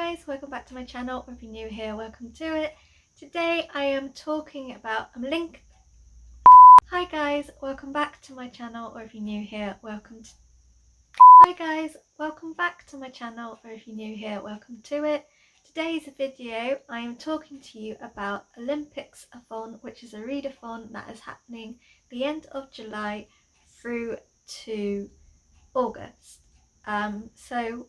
guys, welcome back to my channel, or if you're new here, welcome to it. Today I am talking about Hi guys, welcome back to my channel, or if you're new here, Hi guys, welcome back to my channel, or if you're new here, welcome to it. Today's video, I am talking to you about OlympicsAthon, which is a readathon that is happening the end of July through to August. So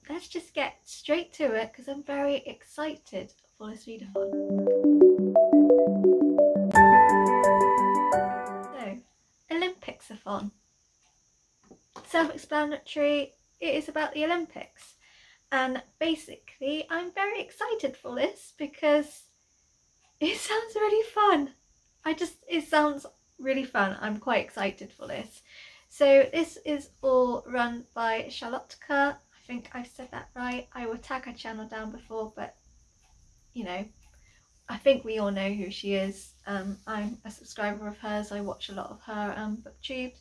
let's just get straight to it because I'm very excited for this readathon. So, OlympicsAthon. Self-explanatory, it is about the Olympics. And basically, I'm very excited for this because it sounds really fun. It sounds really fun. I'm quite excited for this. So this is all run by Charlotka. I think I've said that right. I will tag her channel down before, but you know, I think we all know who she is. I'm a subscriber of hers. I watch a lot of her booktubes.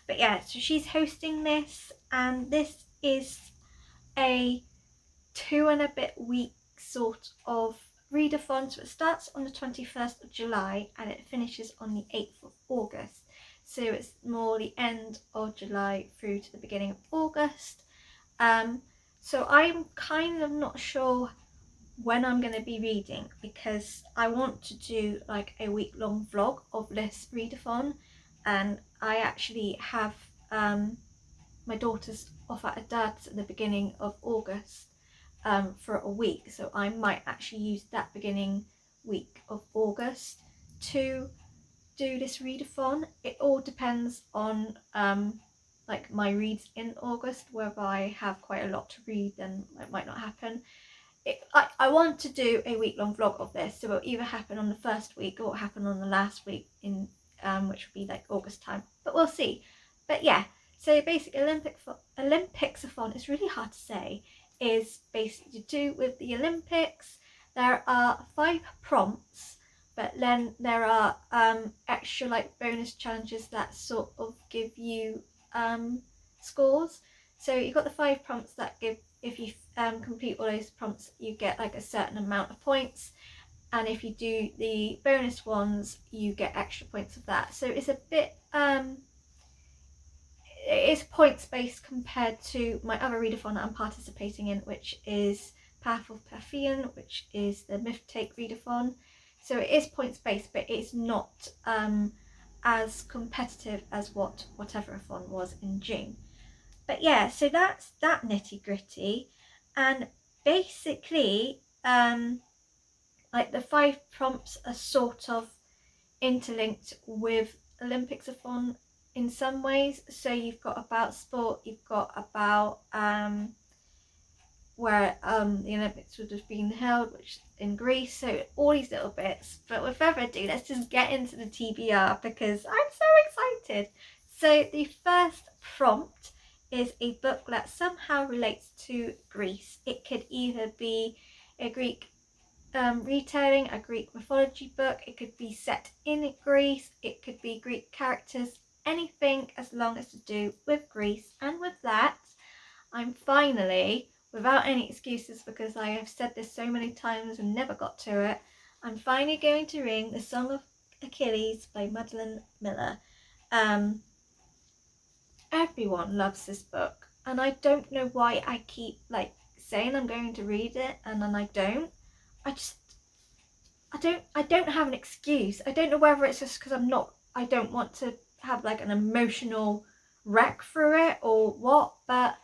But yeah, so she's hosting this, and this is a 2 and a bit week sort of readathon. So it starts on the 21st of July and it finishes on the 8th of August. So it's more the end of July through to the beginning of August. So I'm kind of not sure when I'm going to be reading because I want to do like a week-long vlog of this readathon, and I actually have my daughter's off at her dad's at the beginning of August for a week, so I might actually use that beginning week of August to do this readathon. It all depends on like my reads in August. Whether I have quite a lot to read, then it might not happen. I want to do a week-long vlog of this, so it'll either happen on the first week or it'll happen on the last week in which will be like August time, but we'll see. But yeah, so basically OlympicsAthon, it's really hard to say, is basically to do with the Olympics. There are 5 prompts, but then there are extra like bonus challenges that sort of give you scores. So you've got the 5 prompts that give, if you complete all those prompts, you get like a certain amount of points, and if you do the bonus ones, you get extra points of that. So it's a bit it's points based compared to my other readathon that I'm participating in, which is Path of Perfian, which is the Myth Take readathon. So it is points based, but it's not as competitive as whatever-athon was in June. But yeah, so that's that nitty gritty. And basically like the 5 prompts are sort of interlinked with OlympicsAthon in some ways. So you've got about sport, you've got about where the Olympics would have been held, which in Greece. So all these little bits. But with further ado, let's just get into the TBR because I'm so excited. So the first prompt is a book that somehow relates to Greece. It could either be a Greek retelling, a Greek mythology book, it could be set in Greece, it could be Greek characters, anything as long as to do with Greece. And with that, I'm finally, without any excuses because I have said this so many times and never got to it, I'm finally going to read The Song of Achilles by Madeline Miller. Everyone loves this book, and I don't know why I keep like saying I'm going to read it and then I don't. I don't have an excuse. I don't know whether it's just because I don't want to have like an emotional wreck through it or what, but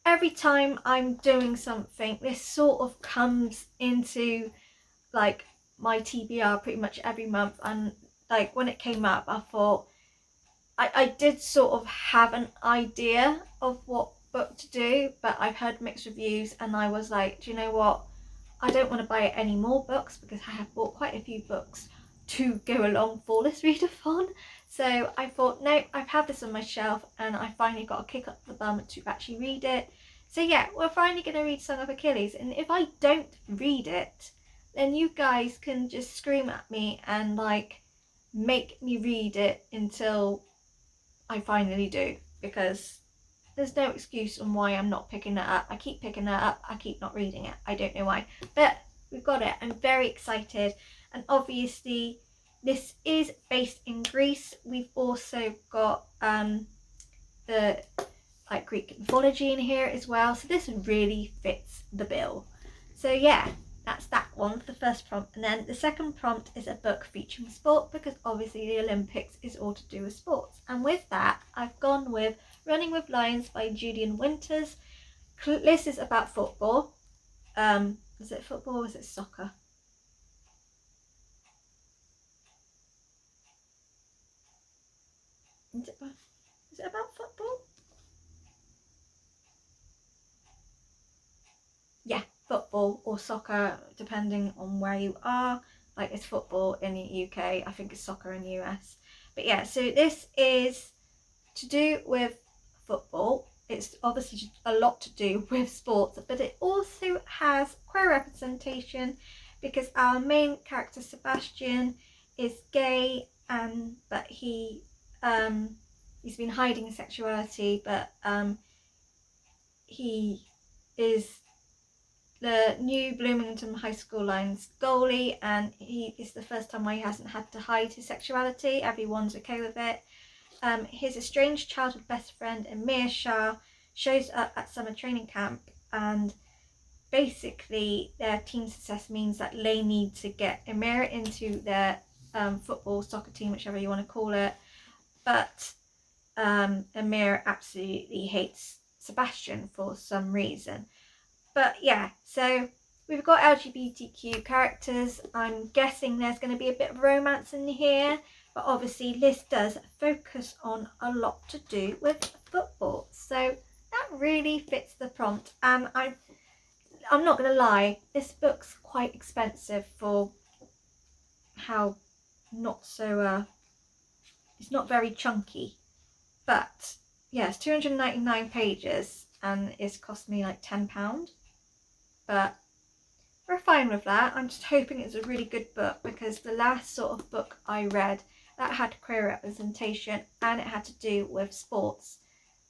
every time I'm doing something, this sort of comes into like my TBR pretty much every month. And like when it came up, I thought I did sort of have an idea of what book to do, but I've heard mixed reviews and I was like, do you know what? I don't want to buy any more books because I have bought quite a few books to go along for this readathon. So I thought, no, I've had this on my shelf and I finally got a kick up the bum to actually read it. So yeah, we're finally going to read Song of Achilles, and if I don't read it, then you guys can just scream at me and like make me read it until I finally do, because there's no excuse on why I'm not picking it up. I keep picking it up, I keep not reading it. I don't know why, but we've got it. I'm very excited, and obviously this is based in Greece. We've also got the like Greek mythology in here as well, so this really fits the bill. So yeah, that's that one for the first prompt. And then the second prompt is a book featuring sport, because obviously the Olympics is all to do with sports. And with that, I've gone with Running with Lions by Julian Winters. This is about football. Is it football or is it soccer? Is it about football? Yeah, football or soccer, depending on where you are. Like, it's football in the UK, I think it's soccer in the US. But yeah, so this is to do with football. It's obviously a lot to do with sports, but it also has queer representation, because our main character Sebastian is gay, but he's been hiding his sexuality, but he is the new Bloomington High School Lions goalie, and it's the first time where he hasn't had to hide his sexuality. Everyone's okay with it. His estranged childhood best friend Amir Shah shows up at summer training camp, and basically their team success means that they need to get Amir into their football, soccer team, whichever you want to call it. But Amir absolutely hates Sebastian for some reason. But yeah, so we've got LGBTQ characters. I'm guessing there's going to be a bit of romance in here, but obviously this does focus on a lot to do with football. So that really fits the prompt. And I'm not going to lie, this book's quite expensive for how not so, it's not very chunky. But yeah, it's 299 pages and it's cost me like £10. But we're fine with that. I'm just hoping it's a really good book, because the last sort of book I read that had queer representation and it had to do with sports,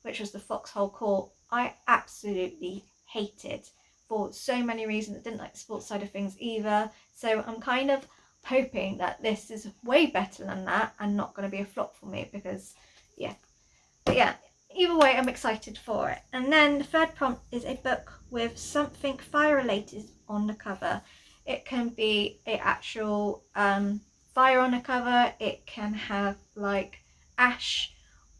which was the Foxhole Court, I absolutely hated for so many reasons. I didn't like the sports side of things either. So I'm kind of hoping that this is way better than that and not going to be a flop for me, because yeah. But yeah, either way, I'm excited for it. And then the third prompt is a book with something fire related on the cover. It can be an actual fire on the cover. It can have like ash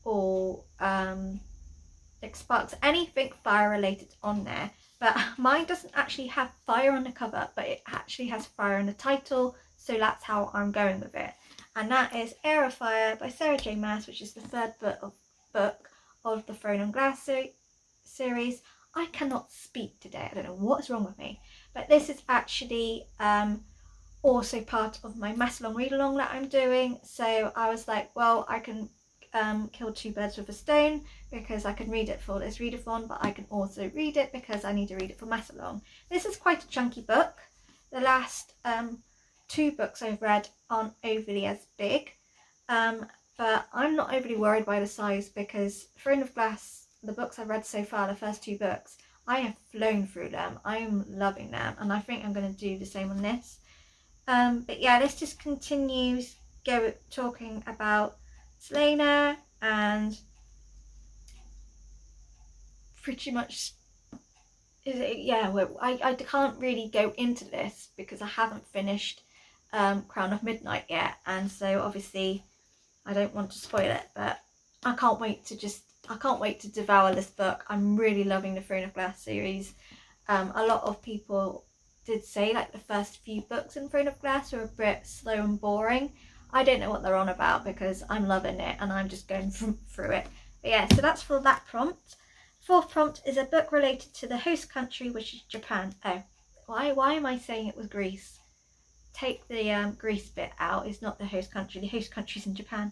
or like sparks, anything fire related on there. But mine doesn't actually have fire on the cover, but it actually has fire in the title. So that's how I'm going with it. And that is Air of Fire by Sarah J Maas, which is the third book of the Throne and Glass series. I cannot speak today. I don't know what's wrong with me. But this is actually also part of my mass-long read-along that I'm doing. So I was like, well, I can kill two birds with a stone, because I can read it for this readathon, but I can also read it because I need to read it for mass-along. This is quite a chunky book. The last two books I've read aren't overly as big. But I'm not overly worried by the size, because Throne of Glass, the books I've read so far, the first two books, I have flown through them. I'm loving them, and I think I'm going to do the same on this. But yeah, this just continues talking about Selena, and pretty much I can't really go into this because I haven't finished Crown of Midnight yet, and so obviously I don't want to spoil it, but I can't wait to devour this book. I'm really loving the Throne of Glass series. A lot of people did say like the first few books in Throne of Glass were a bit slow and boring. I don't know what they're on about, because I'm loving it and I'm just going through it. But yeah, so that's for that prompt. Fourth prompt is a book related to the host country, which is Japan. Oh, why am I saying it was Greece? Take the Greece bit out. It's not the host country. The host country's in Japan.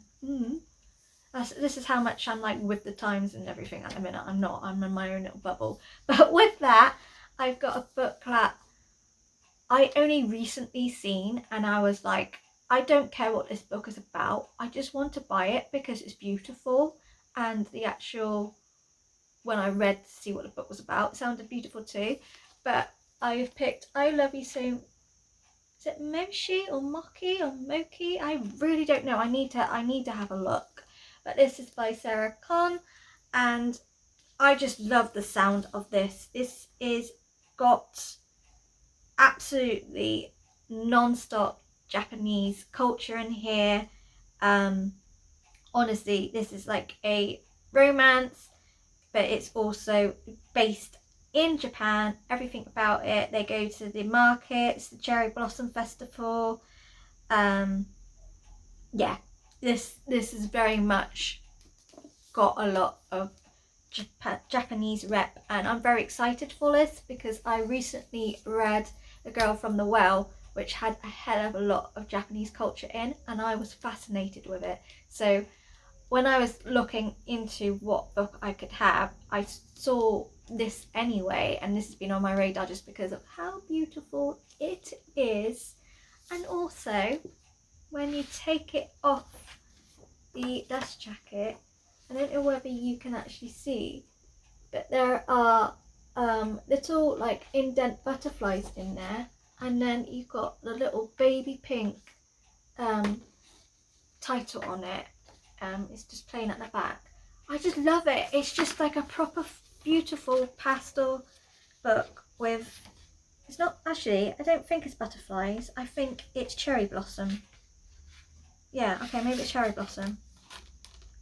This is how much I'm like with the times and everything at the minute. I'm not. I'm in my own little bubble. But with that, I've got a book that I only recently seen, and I was like, I don't care what this book is about. I just want to buy it because it's beautiful, and the actual when I read to see what the book was about. It sounded beautiful too. But I've picked I Love You So. Is it Moshi or Moki or Moki? I really don't know. I need to have a look. But this is by Sarah Khan, and I just love the sound of this. This is got absolutely non-stop Japanese culture in here. Honestly, this is like a romance, but it's also based in Japan. Everything about it. They go to the markets, the cherry blossom festival. Yeah, this is very much got a lot of Japanese rep, and I'm very excited for this because I recently read The Girl from the Well, which had a hell of a lot of Japanese culture in, and I was fascinated with it. So when I was looking into what book I could have, I saw this anyway, and this has been on my radar just because of how beautiful it is. And also, when you take it off the dust jacket, I don't know whether you can actually see, but there are little like indent butterflies in there, and then you've got the little baby pink title on it. It's just plain at the back. I just love it. It's just like a proper beautiful pastel book with, it's not actually, I don't think it's butterflies, I think it's cherry blossom. Yeah, okay, maybe it's cherry blossom.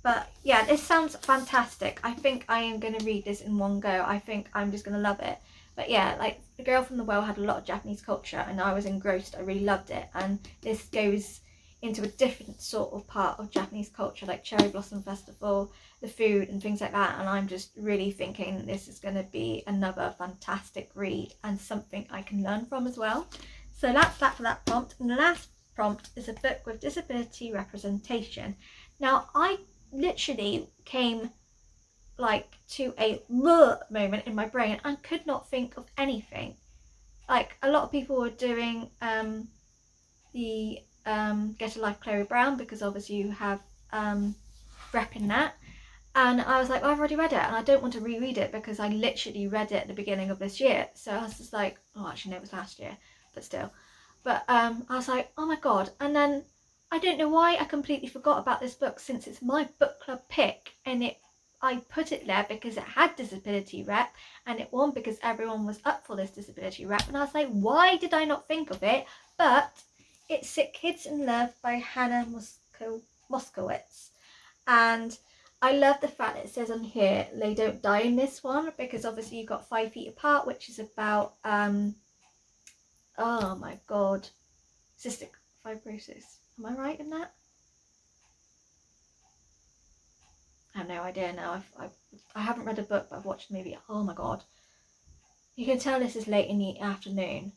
But yeah, this sounds fantastic. I think I am going to read this in one go. I think I'm just going to love it. But yeah, like The Girl from the Well had a lot of Japanese culture, and I was engrossed. I really loved it. And this goes into a different sort of part of Japanese culture, like Cherry Blossom Festival, the food and things like that. And I'm just really thinking this is going to be another fantastic read and something I can learn from as well. So that's that for that prompt. And the last prompt is a book with disability representation. Now, I literally came like to a moment in my brain and could not think of anything. Like, a lot of people were doing the Get a Life Chloe Brown, because obviously you have rep in that, and I was like, well, I've already read it and I don't want to reread it because I literally read it at the beginning of this year. So I was just like, oh, actually no, it was last year, but still. But I was like, oh my god. And then I don't know why I completely forgot about this book, since it's my book club pick, and I put it there because it had disability rep, and it won because everyone was up for this disability rep, and I was like, why did I not think of it? But it's Sick Kids in Love by Hannah Moskowitz, and I love the fact that it says on here they don't die in this one, because obviously you've got 5 Feet Apart, which is about oh my god, cystic fibrosis. Am I right in that? I have no idea now. I haven't read a book, but I've watched the movie. Oh my god. You can tell this is late in the afternoon.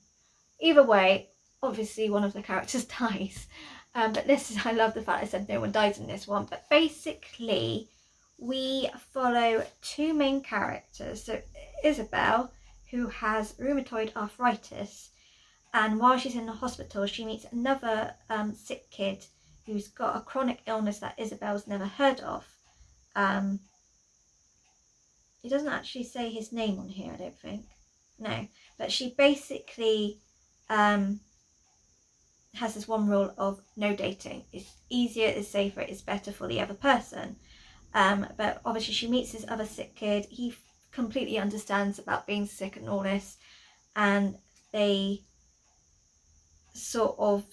Either way, obviously one of the characters dies. But this is, I love the fact I said no one dies in this one. But basically, we follow 2 main characters. So Isabel, who has rheumatoid arthritis, and while she's in the hospital, she meets another sick kid who's got a chronic illness that Isabel's never heard of. It doesn't actually say his name on here, I don't think. No, but she basically has this one rule of no dating. It's easier, it's safer, it's better for the other person. But obviously she meets this other sick kid. He completely understands about being sick and all this, and they sort of,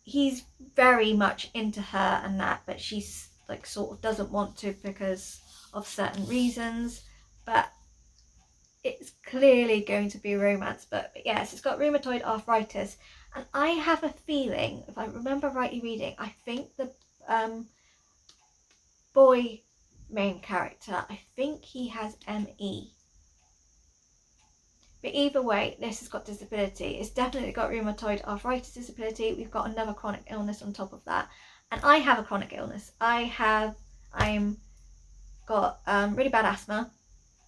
he's very much into her and that, but she's like sort of doesn't want to because of certain reasons. But it's clearly going to be a romance book. But yes, it's got rheumatoid arthritis, and I have a feeling, if I remember rightly reading, I think the boy main character, I think he has ME. But either way, this has got disability. It's definitely got rheumatoid arthritis disability. We've got another chronic illness on top of that. And I have a chronic illness. I'm got really bad asthma,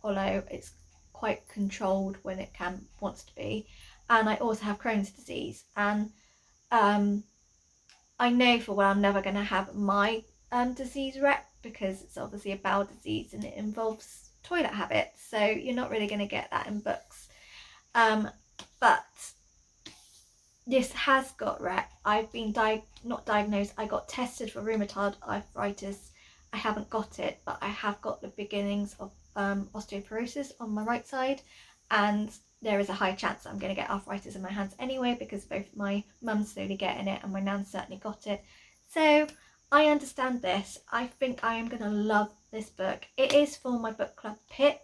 although it's quite controlled when it wants to be. And I also have Crohn's disease. And I know for well I'm never going to have my disease rep, because it's obviously a bowel disease and it involves toilet habits, so you're not really going to get that in books. But this has got rep. I've been not diagnosed, I got tested for rheumatoid arthritis. I haven't got it, but I have got the beginnings of osteoporosis on my right side, and there is a high chance I'm going to get arthritis in my hands anyway, because both my mum's slowly getting it and my nan certainly got it. So I understand this. I think I am going to love this book. It is for my book club pick,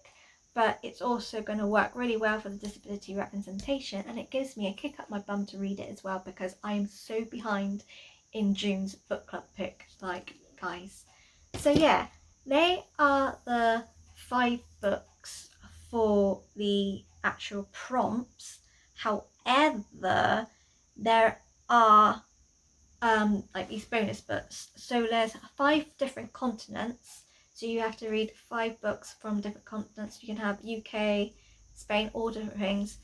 but it's also going to work really well for the disability representation, and it gives me a kick up my bum to read it as well, because I am so behind in June's book club pick, like, guys. So yeah, they are the 5 books for the actual prompts. However, there are like these bonus books. So there's 5 different continents, so you have to read 5 books from different continents. You can have UK, Spain, all different things.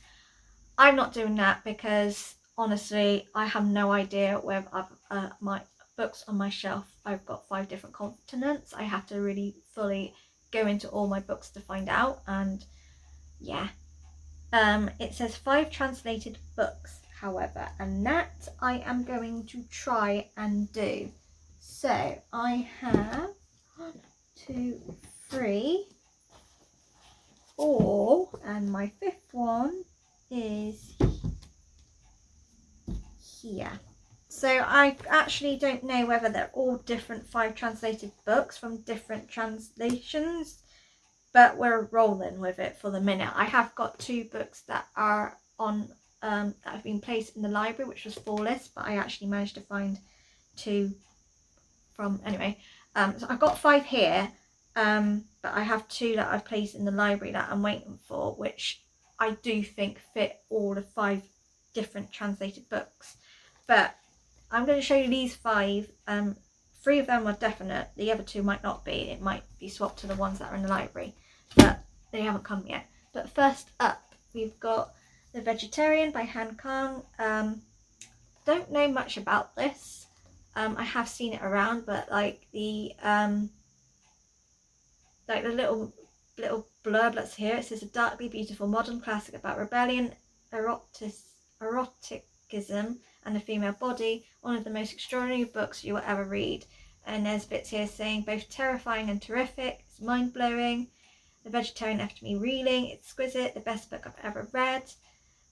I'm not doing that because honestly I have no idea whether I've my books on my shelf, I've got 5 different continents. I have to really fully go into all my books to find out, and yeah. It says 5 translated books, however, and that I am going to try and do. So I have 1, 2, 3, 4, and my 5th one is here. So I actually don't know whether they're all different 5 translated books from different translations, but we're rolling with it for the minute. I have got 2 books that are on that have been placed in the library, which was 4 lists, but I actually managed to find 2 from anyway. So I've got 5 here, but I have 2 that I've placed in the library that I'm waiting for, which I do think fit all the 5 different translated books. But I'm going to show you these 5. 3 of them are definite. The other 2 might not be. It might be swapped to the ones that are in the library, but they haven't come yet. But first up, we've got The Vegetarian by Han Kang. Don't know much about this. I have seen it around, but like the little blurb that's here, it says a darkly beautiful modern classic about rebellion, eroticism, and the female body. One of the most extraordinary books you will ever read. And there's bits here saying both terrifying and terrific. It's mind-blowing. The Vegetarian left me reeling. Exquisite. The best book I've ever read.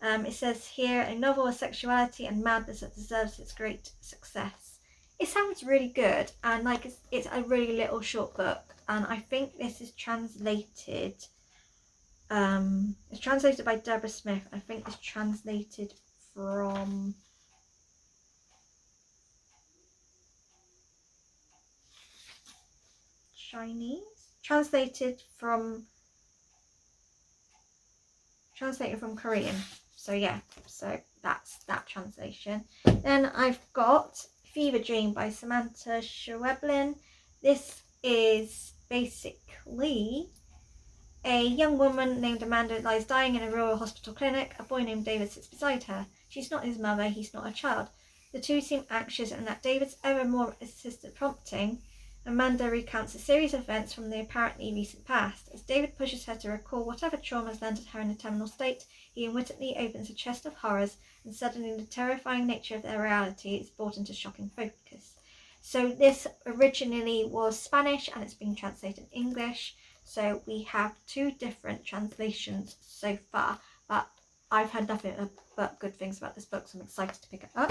It says here, a novel of sexuality and madness that deserves its great success. It sounds really good, and like it's a really little short book, and I think this is translated. It's translated by Deborah Smith. I think it's translated from Chinese, translated from Korean. So yeah, so that's that translation. Then I've got Fever Dream by Samantha Schweblin. This is basically a young woman named Amanda lies dying in a rural hospital clinic. A boy named David sits beside her. She's not his mother, he's not her child. The two seem anxious, and at David's ever more insistent prompting, Amanda recounts a series of events from the apparently recent past. As David pushes her to recall whatever trauma has landed her in a terminal state, he unwittingly opens a chest of horrors, and suddenly the terrifying nature of their reality is brought into shocking focus. So this originally was Spanish, and it's been translated in English. So we have 2 different translations so far, but I've heard nothing but good things about this book, so I'm excited to pick it up.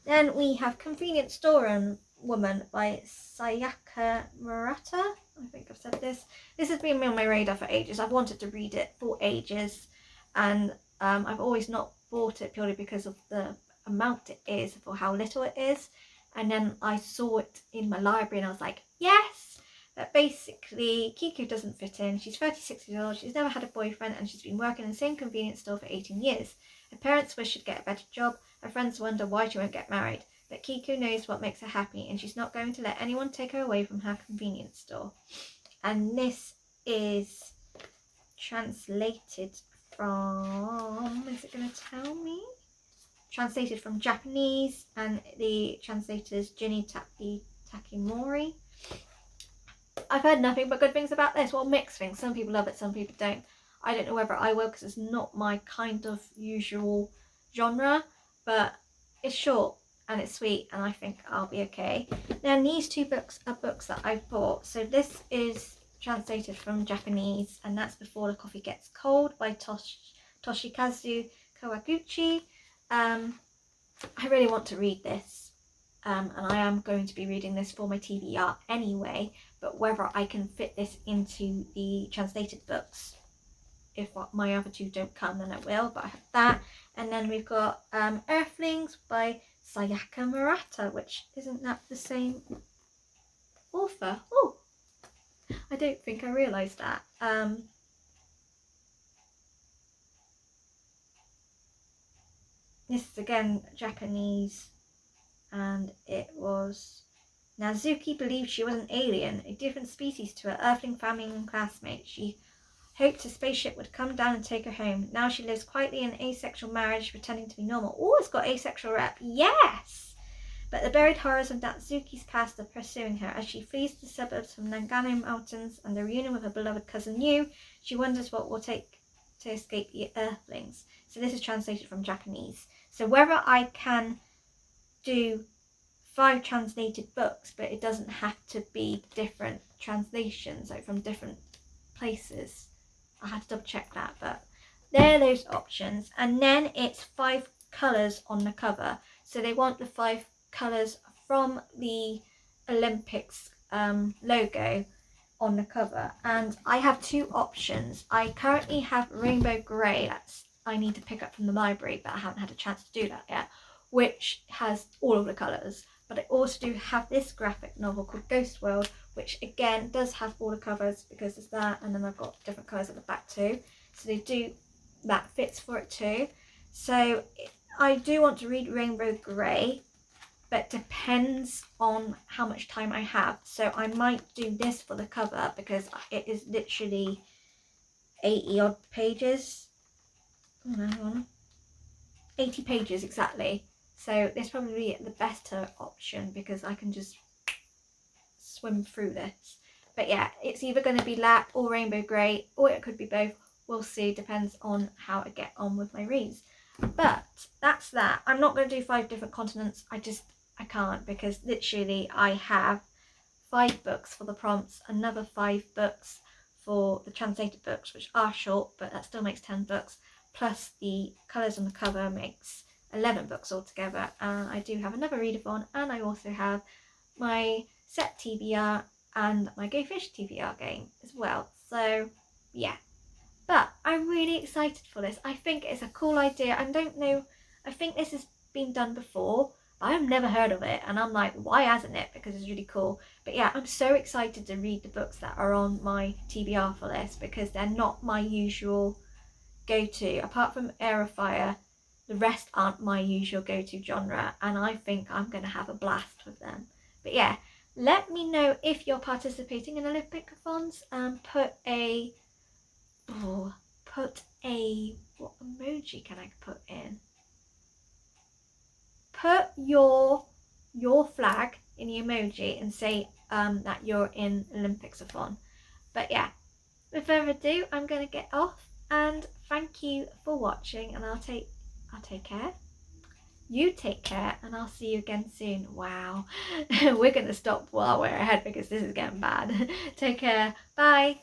Then we have Convenient Store Woman by Sayaka Murata. I think I've said this. This has been on my radar for ages. I've wanted to read it for ages, and I've always not bought it purely because of the amount it is, for how little it is. And then I saw it in my library and I was like, yes! But basically, Kiku doesn't fit in. She's 36 years old, she's never had a boyfriend, and she's been working in the same convenience store for 18 years. Her parents wish she'd get a better job. Her friends wonder why she won't get married. But Kiku knows what makes her happy, and she's not going to let anyone take her away from her convenience store. And this is translated from, is it going to tell me? Translated from Japanese, and the translator is Ginny Takimori. I've heard nothing but good things about this. Well, mixed things. Some people love it, some people don't. I don't know whether I will because it's not my kind of usual genre, but it's short and it's sweet and I think I'll be okay. Now these two books are books that I've bought. So this is translated from Japanese and that's Before the Coffee Gets Cold by Toshikazu Kawaguchi. I really want to read this and I am going to be reading this for my TBR anyway, but whether I can fit this into the translated books, if my other two don't come then I will, but I have that. And then we've got Earthlings by Sayaka Murata, which isn't that the same author? Oh, I don't think I realised that. This is again Japanese and it was Nazuki believed she was an alien, a different species to her Earthling family and classmates. She hoped a spaceship would come down and take her home. Now she lives quietly in an asexual marriage, pretending to be normal. Oh, it's got asexual rep. Yes! But the buried horrors of Natsuki's past are pursuing her. As she flees the suburbs from Nagano Mountains and the reunion with her beloved cousin Yu, she wonders what will take to escape the Earthlings. So this is translated from Japanese. So whether I can do 5 translated books, but it doesn't have to be different translations, like from different places. I had to double check that, but there are those options. And then it's 5 colours on the cover. So they want the 5 colours from the Olympics logo on the cover. And I have 2 options. I currently have Rainbow Grey, that's I need to pick up from the library, but I haven't had a chance to do that yet, which has all of the colours. But I also do have this graphic novel called Ghost World, which again does have all the covers because there's that, and then I've got different colours at the back too. So they do, that fits for it too. So I do want to read Rainbow Grey, but depends on how much time I have. So I might do this for the cover because it is literally 80 odd pages. Oh, no, hang on. 80 pages exactly. So this probably the better option because I can just swim through this. But yeah, it's either going to be Lap or Rainbow Grey, or it could be both. We'll see, depends on how I get on with my reads. But that's that. I'm not going to do 5 different continents. I can't, because literally I have 5 books for the prompts, another 5 books for the translated books, which are short, but that still makes 10 books, plus the colours on the cover makes 11 books altogether. And I do have another readathon, and I also have my set TBR and my Go Fish TBR game as well. So yeah, but I'm really excited for this. I think it's a cool idea. I don't know, I think this has been done before, but I've never heard of it, and I'm like, why hasn't it? Because it's really cool. But yeah, I'm so excited to read the books that are on my TBR for this, because they're not my usual go-to. Apart from Air of Fire, the rest aren't my usual go-to genre, and I think I'm going to have a blast with them. But yeah, let me know if you're participating in Olympicathons, and put a what emoji can I put in? Put your flag in the emoji and say that you're in Olympics-a-thon. But yeah, with further ado, I'm going to get off, and thank you for watching, and I'll take care. You take care, and I'll see you again soon. Wow, we're going to stop while we're ahead because this is getting bad. Take care. Bye.